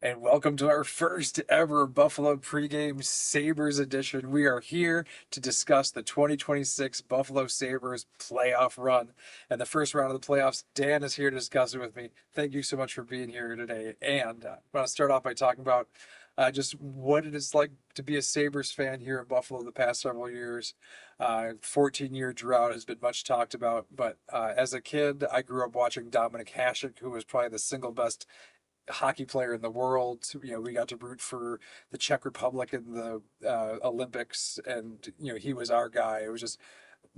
and welcome to our first ever Buffalo Pregame Sabres edition. We are here to discuss the 2026 Buffalo Sabres playoff run. And the first round of the playoffs, Dan is here to discuss it with me. Thank you so much for being here today. And I want to start off by talking about just what it is like to be a Sabres fan here in Buffalo the past several years. 14-year drought has been much talked about, but as a kid, I grew up watching Dominic Hasek, who was probably the single best hockey player in the world. We got to root for the Czech Republic in the Olympics, and he was our guy. It was just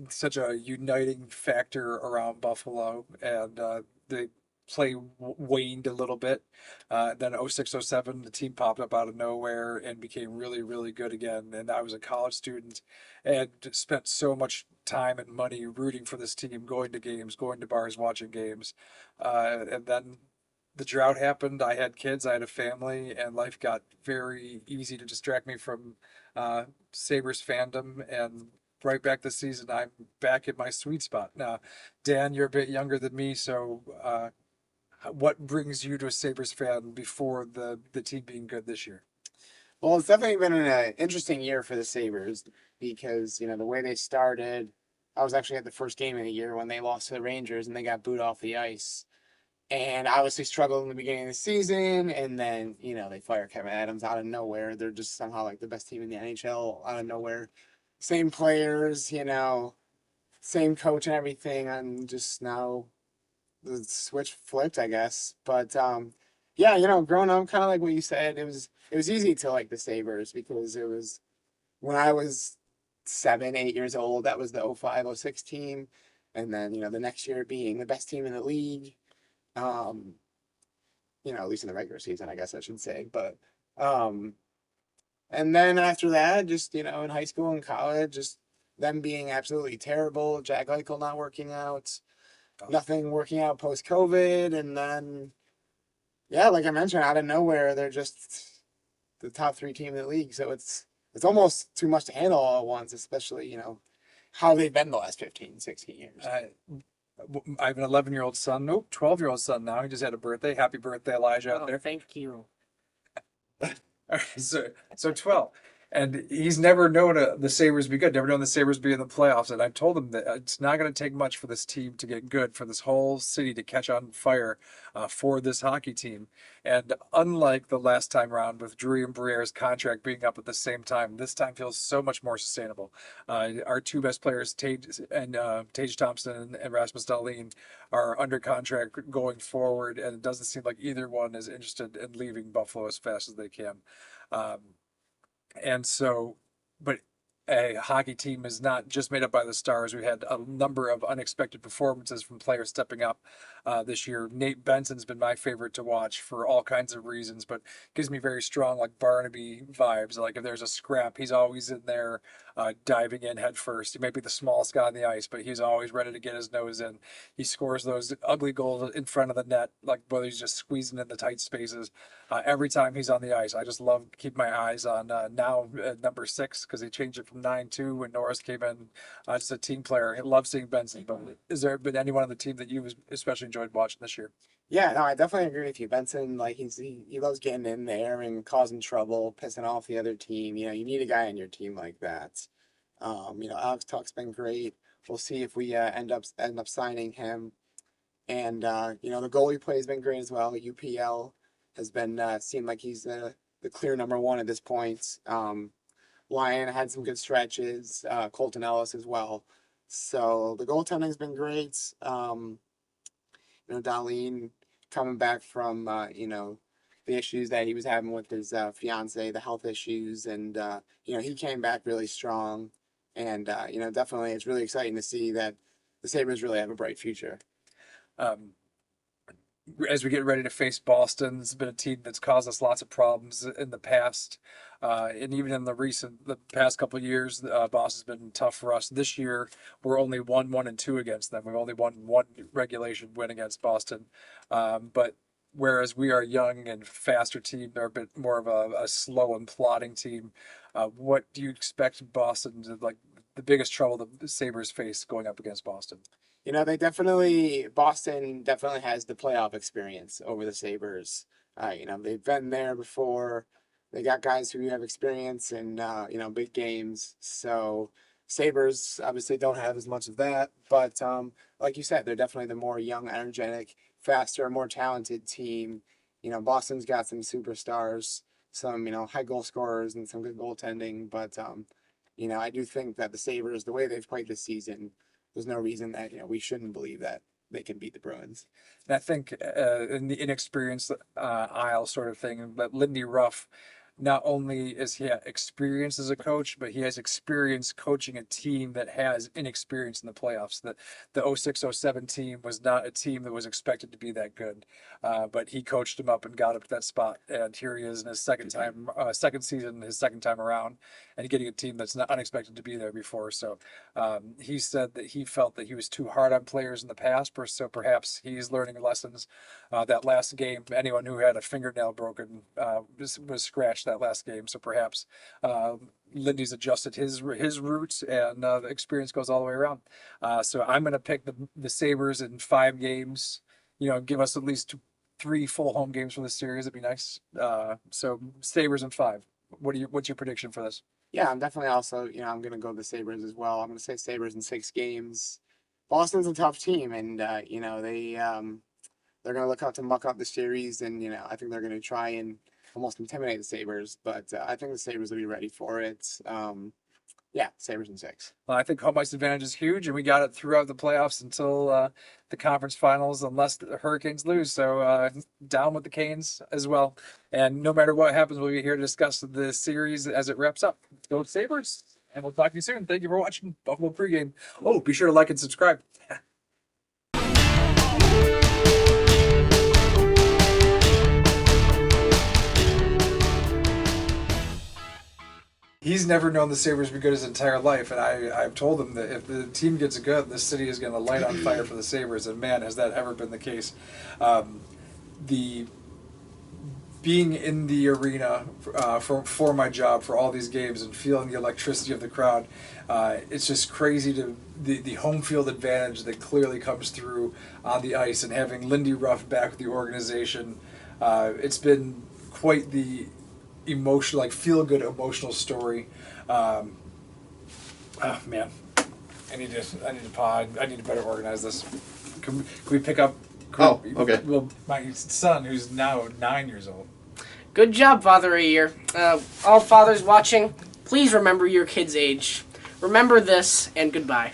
such a uniting factor around Buffalo, and the play waned a little bit. Then 06, '07, the team popped up out of nowhere and became really, really good again. And I was a college student and spent so much time and money rooting for this team, going to games, going to bars, watching games. And then the drought happened. I had kids, I had a family, and life got very easy to distract me from Sabres fandom. And right back this season, I'm back in my sweet spot. Now, Dan, you're a bit younger than me, so what brings you to a Sabres fan before the team being good this year? Well, it's definitely been an interesting year for the Sabres because, the way they started, I was actually at the first game of the year when they lost to the Rangers and they got booed off the ice. And obviously struggled in the beginning of the season, and then, they fire Kevin Adams out of nowhere. They're just somehow like the best team in the NHL out of nowhere. Same players, same coach and everything, and just now the switch flipped, I guess. But yeah, growing up, kind of like what you said, it was easy to like the Sabres because it was when I was 7, 8 years old. That was the 05, '06 team, and then the next year being the best team in the league. Um, at least in the regular season, I guess I should say. But um, and then after that, just in high school and college, just them being absolutely terrible. Jack Eichel not working out, nothing working out post COVID, and then yeah, like I mentioned, out of nowhere, they're just the top three team in the league. So it's almost too much to handle all at once, especially how they've been the last 15, 16 years. I have an 11-year-old son, nope, 12-year-old son now. He just had a birthday. Happy birthday, Elijah, out Oh, there. thank you. All right, so 12. And he's never known the Sabres be good, never known the Sabres be in the playoffs. And I told him that it's not going to take much for this team to get good, for this whole city to catch on fire for this hockey team. And unlike the last time around with Drury and Briere's contract being up at the same time, this time feels so much more sustainable. Our two best players, Tage Thompson and Rasmus Dahlin, are under contract going forward, and it doesn't seem like either one is interested in leaving Buffalo as fast as they can. Um, and so, but a hockey team is not just made up by the stars. We had a number of unexpected performances from players stepping up this year. Nate Benson's been my favorite to watch for all kinds of reasons, but gives me very strong like Barnaby vibes. Like if there's a scrap, he's always in there diving in head first. He might be the smallest guy on the ice, but he's always ready to get his nose in. He scores those ugly goals in front of the net, like whether he's just squeezing in the tight spaces. Every time he's on the ice, I just love keep my eyes on now number 6 because he changed it from 9-2 when Norris came in. Just a team player. I love seeing Benson. But is there been anyone on the team that you especially enjoyed watching this year? Yeah, no, I definitely agree with you. Benson, like he loves getting in there and causing trouble, pissing off the other team. You need a guy on your team like that. Alex Tuck's been great. We'll see if we end up signing him. And the goalie play has been great as well. UPL has been seemed like he's the clear number one at this point. Lyon had some good stretches. Colton Ellis as well. So the goaltending's been great. Darlene coming back from the issues that he was having with his fiance, the health issues, and he came back really strong. And definitely, it's really exciting to see that the Sabres really have a bright future. Um, as we get ready to face Boston, it's been a team that's caused us lots of problems in the past, and even in the past couple of years, Boston's been tough for us. This year, we're only 1-1-2 against them. We've only won one regulation win against Boston, but whereas we are a young and faster team, they're a bit more of a slow and plodding team. What do you expect Boston to like? The biggest trouble the Sabres face going up against Boston? Boston definitely has the playoff experience over the Sabres. They've been there before. They got guys who have experience in big games. So Sabres obviously don't have as much of that, but like you said, they're definitely the more young, energetic, faster, more talented team. Boston's got some superstars, some high goal scorers, and some good goaltending. But I do think that the Sabres, the way they've played this season, there's no reason that we shouldn't believe that they can beat the Bruins. And I think in the inexperienced aisle sort of thing, but Lindy Ruff, not only is he experienced as a coach, but he has experience coaching a team that has inexperience in the playoffs. The 06-07 team was not a team that was expected to be that good, but he coached them up and got up to that spot. And here he is in his second season, his second time around, and getting a team that's not unexpected to be there before. So he said that he felt that he was too hard on players in the past, so perhaps he's learning lessons. That last game, anyone who had a fingernail broken was scratched that last game. So perhaps Lindy's adjusted his routes, and the experience goes all the way around. So I'm going to pick the Sabres in 5 games. Give us at least 3 full home games for the series. It'd be nice. So Sabres in 5. What's your prediction for this? Yeah, I'm definitely also, I'm going to go the Sabres as well. I'm going to say Sabres in 6 games. Boston's a tough team, and, they're going to look out to muck up the series, and, I think they're going to try and almost intimidate the Sabres, but I think the Sabres will be ready for it. Yeah, Sabres in 6. Well, I think home ice advantage is huge, and we got it throughout the playoffs until the conference finals, unless the Hurricanes lose. So down with the Canes as well. And no matter what happens, we'll be here to discuss the series as it wraps up. Go Sabres, and we'll talk to you soon. Thank you for watching Buffalo Pregame. Oh, be sure to like and subscribe. He's never known the Sabres be good his entire life, and I've told him that if the team gets good, this city is going to light on fire for the Sabres, and man, has that ever been the case. The being in the arena for my job for all these games and feeling the electricity of the crowd, it's just crazy to the home field advantage that clearly comes through on the ice, and having Lindy Ruff back with the organization, it's been quite the emotional, feel good emotional story. Oh man, I need to pause. I need to better organize this. Can we pick up? Okay. Well, my son, who's now 9 years old. Good job, Father of the Year. All fathers watching, please remember your kid's age. Remember this, and goodbye.